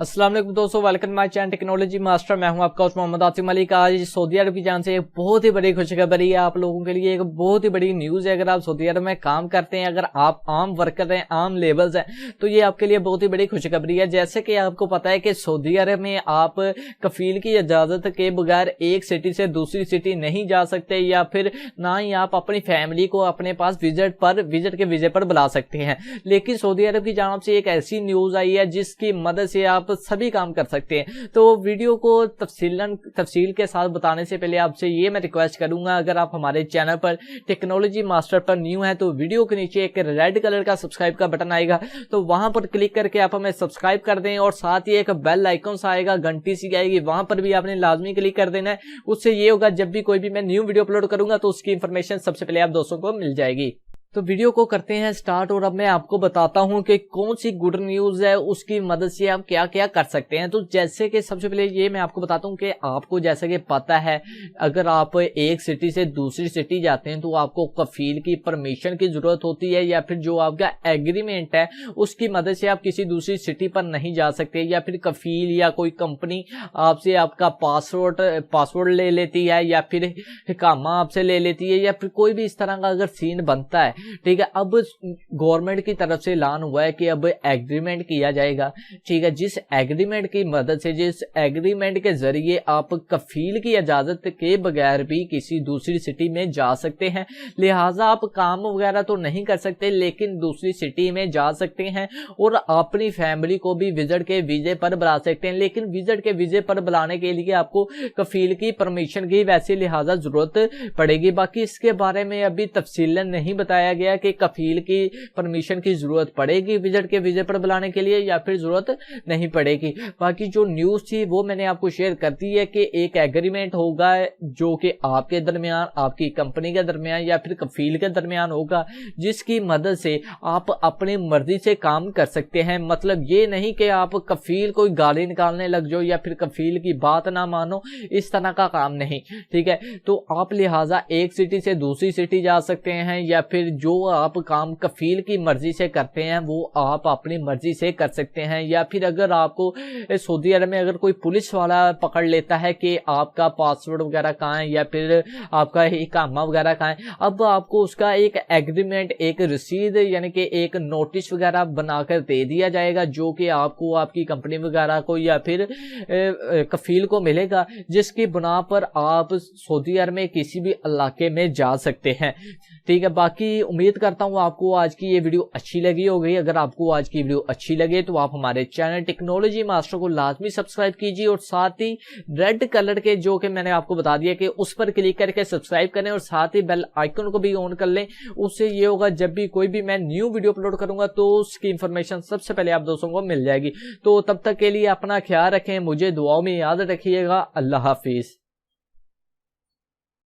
अस्सलाम वालेकुम दोस्तों, welcome my channel technology master. मैं हूं आपका होस्ट मोहम्मद आसिम मलिक। आज सऊदी अरब की जान से एक बहुत ही बड़ी खुशखबरी है आप लोगों के लिए, एक बहुत ही बड़ी न्यूज़ है। अगर आप सऊदी अरब में काम करते हैं, अगर आप आम वर्कर हैं, आम लेबर्स हैं, तो ये आपके लिए बहुत ही बड़ी खुशखबरी है। जैसे कि आपको पता है कि सऊदी अरब में आप कफील की इजाज़त के बगैर एक सिटी से दूसरी सिटी नहीं जा सकते, या फिर ना ही आप अपनी फैमिली को अपने पास विजिट के वीजे पर बुला सकते हैं। लेकिन सऊदी अरब की जानिब से एक ऐसी न्यूज़ आई है जिसकी मदद से आप सभी काम कर सकते हैं। तो वीडियो को तफसील के साथ बताने से पहले आपसे ये मैं रिक्वेस्ट करूंगा, अगर आप हमारे चैनल पर टेक्नोलॉजी मास्टर पर न्यू है तो वीडियो के नीचे एक रेड कलर का सब्सक्राइब का बटन आएगा, तो वहां पर क्लिक करके आप हमें सब्सक्राइब कर दें। और साथ ही एक बेल आइकन आएगा, घंटी सी आएगी, वहां पर भी आपने लाजमी क्लिक कर देना है। उससे ये होगा जब भी कोई भी मैं न्यू वीडियो अपलोड करूंगा तो उसकी इंफॉर्मेशन सबसे पहले आप दोस्तों को मिल जाएगी। तो वीडियो को करते हैं स्टार्ट, और अब मैं आपको बताता हूं कि कौन सी गुड न्यूज़ है, उसकी मदद से आप क्या क्या कर सकते हैं। तो जैसे कि सबसे पहले ये मैं आपको बताता हूं कि आपको जैसे कि पता है, अगर आप एक सिटी से दूसरी सिटी जाते हैं तो आपको कफील की परमिशन की जरूरत होती है, या फिर जो आपका एग्रीमेंट है उसकी मदद से आप किसी दूसरी सिटी पर नहीं जा सकते, या फिर कफील या कोई कंपनी आपसे आपका पासवर्ड ले लेती है, या फिर हिकामा आपसे ले लेती है, या फिर कोई भी इस तरह का अगर सीन बनता है, ठीक है। अब गवर्नमेंट की तरफ से ऐलान हुआ है कि अब एग्रीमेंट किया जाएगा, ठीक है, जिस एग्रीमेंट की मदद से, जिस एग्रीमेंट के जरिए आप कफील की इजाजत के बगैर भी किसी दूसरी सिटी में जा सकते हैं। लिहाजा आप काम वगैरह तो नहीं कर सकते, लेकिन दूसरी सिटी में जा सकते हैं और अपनी फैमिली को भी विजिट के वीजे पर बुला सकते हैं। लेकिन विजिट के वीजे पर बुलाने के लिए आपको कफील की परमिशन की वैसे लिहाजा जरूरत पड़ेगी। बाकी इसके बारे में अभी तफसीलन नहीं बताया गया कि कफील की परमिशन की जरूरत पड़ेगी विजिट के वीजे पर बुलाने के लिए या फिर जरूरत नहीं पड़ेगी। बाकी जो न्यूज़ थी वो मैंने आपको शेयर कर दी है कि एक एग्रीमेंट होगा जो कि आपके दरमियान, आपकी कंपनी के दरमियान या फिर कफील के दरमियान होगा, जिसकी मदद से आप अपनी मर्जी से काम कर सकते हैं। मतलब ये नहीं कि आप कफील कोई गाली निकालने लग जाओ या फिर कफील की बात ना मानो, इस तरह का काम नहीं, ठीक है। तो आप लिहाजा एक सिटी से दूसरी सिटी जा सकते हैं, या फिर जो आप काम कफील की मर्जी से करते हैं वो आप अपनी मर्जी से कर सकते हैं। या फिर अगर आपको सऊदी अरब में अगर कोई पुलिस वाला पकड़ लेता है कि आपका पासवर्ड वगैरह कहाँ है या फिर आपका इकामा वगैरह कहाँ है, अब आपको उसका एक एग्रीमेंट, एक रसीद यानी कि एक नोटिस वगैरह बनाकर दे दिया जाएगा, जो कि आपको आपकी कंपनी वगैरह को या फिर कफील को मिलेगा, जिसकी बुना पर आप सऊदी अरब में किसी भी इलाके में जा सकते हैं, ठीक है। बाकी उम्मीद करता हूं आपको आज की ये वीडियो अच्छी लगी होगी। अगर आपको आज की वीडियो अच्छी लगे तो आप हमारे चैनल टेक्नोलॉजी मास्टर को लाजमी सब्सक्राइब कीजिए, और साथ ही रेड कलर के जो कि मैंने आपको बता दिया कि उस पर क्लिक करके सब्सक्राइब करें, और साथ ही बेल आइकन को भी ऑन कर लें। उससे ये होगा जब भी कोई भी मैं न्यू वीडियो अपलोड करूंगा तो उसकी इंफॉर्मेशन सबसे पहले आप दोस्तों को मिल जाएगी। तो तब तक के लिए अपना ख्याल रखें, मुझे दुआओं में याद रखिएगा। अल्लाह हाफिज।